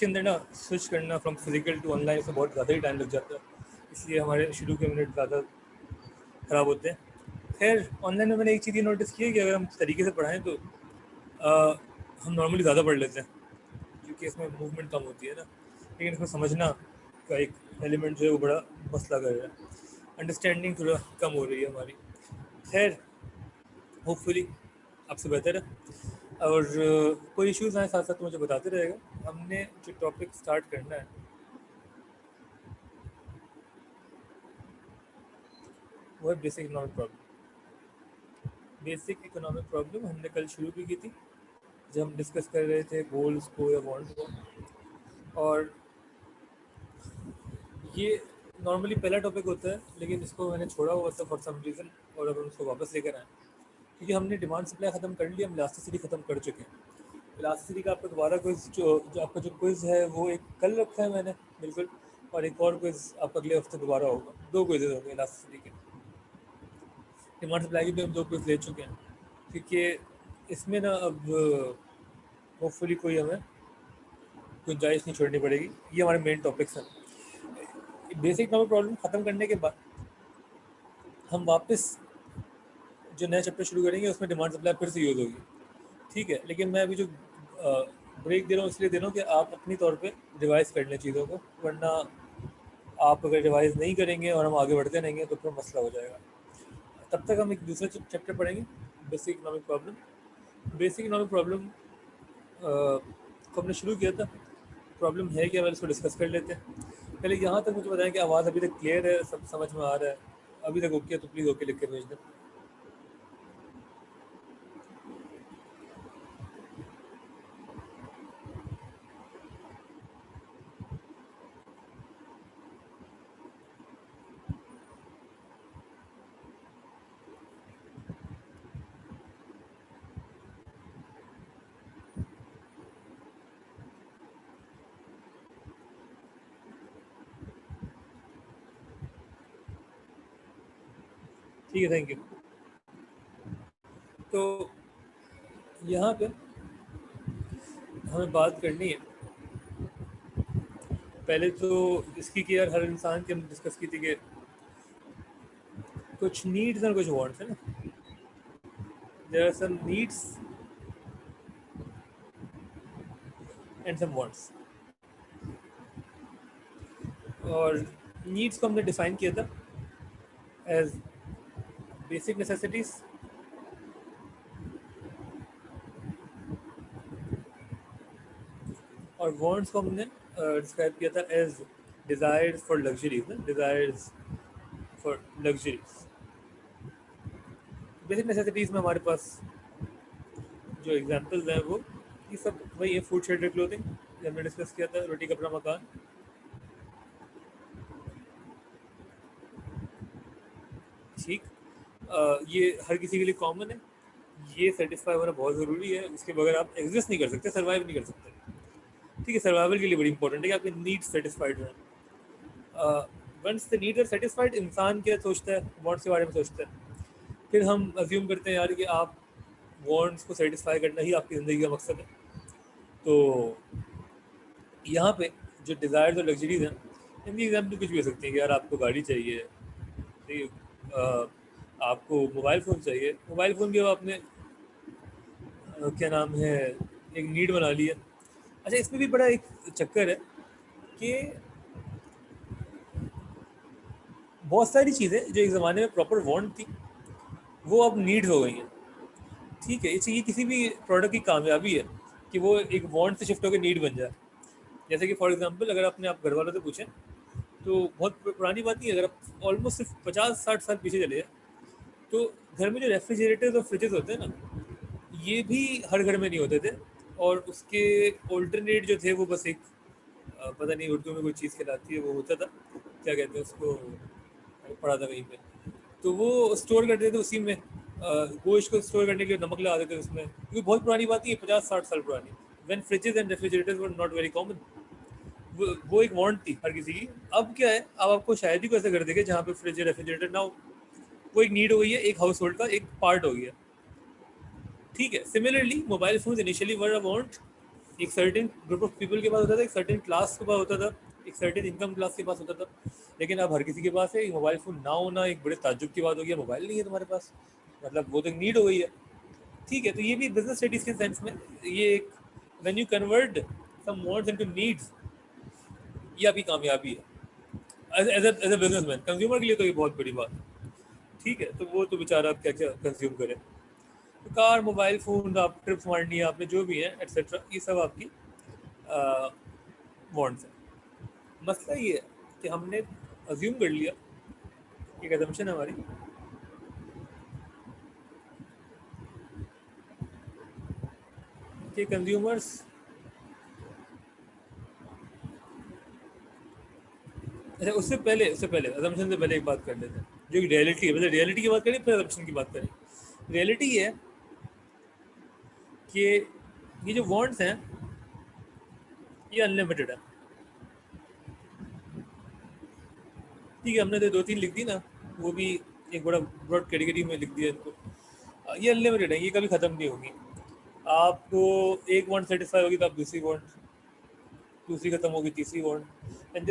के अंदर ना स्विच करना फ्रॉम फिजिकल टू ऑनलाइन से बहुत ज़्यादा ही टाइम लग जाता है, इसलिए हमारे शुरू के मिनट ज़्यादा ख़राब होते हैं। खैर ऑनलाइन में मैंने एक चीज़ ये नोटिस की है कि अगर हम तरीके से पढ़ाएं तो हम नॉर्मली ज़्यादा पढ़ लेते हैं, क्योंकि इसमें मूवमेंट कम होती है ना, लेकिन इसमें समझना का एक एलिमेंट जो है वो बड़ा मसला कर रहा है, अंडरस्टैंडिंग थोड़ा कम हो रही है हमारी। खैर होपफुली आपसे बेहतर है, और कोई इश्यूज़ आए साथ साथ मुझे बताते रहेगा। हमने जो टॉपिक स्टार्ट करना है वो है basic economic problem. Basic economic problem हमने कल शुरू भी की थी जब हम डिस्कस कर रहे थे गोल्स को या वांट्स को, और ये नॉर्मली पहला टॉपिक होता है, लेकिन इसको मैंने छोड़ा हुआ था फॉर सम रीज़न, और अब हम उसको वापस लेकर आए क्योंकि हमने डिमांड सप्लाई ख़त्म कर लिया, हम इलास्टिसिटी ख़त्म कर चुके हैं। इलास्टिसिटी का आपका दोबारा क्विज़ जो आपका जो क्विज़ है वो एक कल रखा है मैंने बिल्कुल, और एक और क्विज़ आपका अगले हफ्ते दोबारा होगा। 2 क्विज़ होंगे इलास्टिसिटी के। डिमांड सप्लाई की भी हम 2 क्विज़ ले चुके हैं, क्योंकि इसमें ना अब होपफुली कोई हमें गुंजाइश नहीं छोड़नी पड़ेगी। ये हमारे मेन टॉपिक्स हैं। बेसिक इकोनॉमिक प्रॉब्लम ख़त्म करने के बाद हम वापस जो नया चैप्टर शुरू करेंगे उसमें डिमांड सप्लाई फिर से यूज़ होगी, ठीक है। लेकिन मैं अभी जो ब्रेक दे रहा हूँ इसलिए दे रहा हूँ कि आप अपनी तौर पे रिवाइज कर लें चीज़ों को, वरना आप अगर रिवाइज नहीं करेंगे और हम आगे बढ़ते रहेंगे तो फिर मसला हो जाएगा। तब तक हम एक दूसरा चैप्टर पढ़ेंगे, basic economic problem. Basic economic problem को हमने शुरू किया था, प्रॉब्लम है क्या, मैं इसको डिस्कस कर लेते हैं। पहले यहाँ तक मुझे बताएं कि आवाज़ अभी तक क्लियर है, सब समझ में आ रहा है? अभी तक ओके है तो प्लीज़ ओके लिख के भेज दें। ठीक है, थैंक यू। तो यहाँ पे हमें बात करनी है पहले तो इसकी कि यार हर इंसान की हमने डिस्कस की थी कि कुछ नीड्स और कुछ वांट्स है ना। There are some needs and some wants, और नीड्स को हमने डिफाइन किया था एज बेसिक नेसेसिटीज, और वांट्स को हमने डिस्क्राइब किया था as desires for luxuries, desires for luxuries. Basic necessities में हमारे पास जो एग्जांपल्स हैं वो ये सब वही है, फूड शेल्टर क्लोथिंग ये हमने डिस्कस किया था, रोटी कपड़ा मकान। ठीक, ये हर किसी के लिए कॉमन है, ये सेटिस्फाई होना बहुत ज़रूरी है, इसके बगैर आप एग्जिस्ट नहीं कर सकते, सर्वाइव नहीं कर सकते। ठीक है, सर्वाइवल के लिए बड़ी इंपॉर्टेंट है कि आपके नीड्स सेटिस्फाइड रहें। Once the needs are satisfied, इंसान क्या सोचता है, वांट्स के बारे में सोचता है। फिर हम अज्यूम करते हैं यार कि आप वांट्स को सेटिस्फाई करना ही आपकी ज़िंदगी का मकसद है। तो यहाँ पे जो डिज़ायर्स और लग्जरीज हैं इनकी एग्जाम्पल कुछ भी हो सकती है कि यार आपको गाड़ी चाहिए, ठीक है, आपको मोबाइल फ़ोन चाहिए, मोबाइल फ़ोन भी अब आपने क्या नाम है एक नीड बना लिया। अच्छा, इसमें भी बड़ा एक चक्कर है कि बहुत सारी चीज़ें जो एक ज़माने में प्रॉपर वांट थी वो अब नीड्स हो गई हैं। ठीक है, ये किसी भी प्रोडक्ट की कामयाबी है कि वो एक वांट से शिफ्ट होकर नीड बन जाए। जैसे कि फॉर एग्जांपल अगर आपने आप घर वालों से पूछें तो बहुत पुरानी बात नहीं है, अगर आप ऑलमोस्ट सिर्फ 50-60 साल पीछे चले जाए तो घर में जो रेफ्रिजरेटर्स और फ्रिजेस होते हैं ना, ये भी हर घर में नहीं होते थे, और उसके ऑल्टरनेट जो थे वो बस एक पता नहीं उर्दू में कोई चीज़ कहलाती है, वो होता था, क्या कहते हैं उसको, पढ़ा था कहीं पे। तो वो स्टोर करते थे उसी में, गोश्त को स्टोर करने के लिए नमक लगा देते थे उसमें, क्योंकि बहुत पुरानी बात नहीं है, 50-60 साल पुरानी, when freezes and refrigerators were not very common. वो एक वांट थी हर किसी की। अब क्या है, अब आपको शायद ही कोई ऐसा कर देगा जहाँ पे फ्रिज रेफ्रिजरेटर ना हो, वो एक नीड हो गई है, एक हाउस होल्ड का एक पार्ट हो गया। ठीक है, सिमिलरली मोबाइल फोन इनिशियली वर अ वांट, एक सर्टेन ग्रुप ऑफ पीपल के पास होता था, एक सर्टेन क्लास के पास होता था, एक सर्टेन इनकम क्लास के पास होता था। लेकिन अब हर किसी के पास है। मोबाइल फ़ोन ना होना एक बड़े ताज्जुब की बात हो गई, मोबाइल नहीं है तुम्हारे पास, मतलब वो तो एक नीड हो गई है। ठीक है, तो ये भी बिजनेस स्टडीज के सेंस में ये एक, when you convert some wants into needs, ये अभी कामयाबी है एज अ बिजनेसमैन। कंज्यूमर के लिए तो ये बहुत बड़ी बात है। ठीक है, तो वो तो बेचारा क्या क्या कंज्यूम करे। तो कार, मोबाइल फ़ोन, आप ट्रिप्स मारनी है आपने, जो भी है एट्सेट्रा, ये सब आपकी वांट्स है। मसला ये है कि हमने अज्यूम कर लिया, एक एजम्पशन है हमारी, कि कंज्यूमर्स, अच्छा उससे पहले अजम्पशन से पहले एक बात कर लेते हैं जो कि रियलिटी है। पहले रियलिटी की बात करें फिर अजम्पशन की बात करें। रियलिटी ये है कि ये जो वांट्स हैं ये अनलिमिटेड है। ठीक है, हमने तो 2-3 लिख दी ना, वो भी एक बड़ा ब्रॉड कैटेगरी में लिख दिया इनको। ये अनलिमिटेड है, ये कभी ख़त्म नहीं होगी। आपको एक वांट सेटिस्फाई होगी तो आप दूसरी वांट, दूसरी खत्म होगी तीसरी वांट, एंड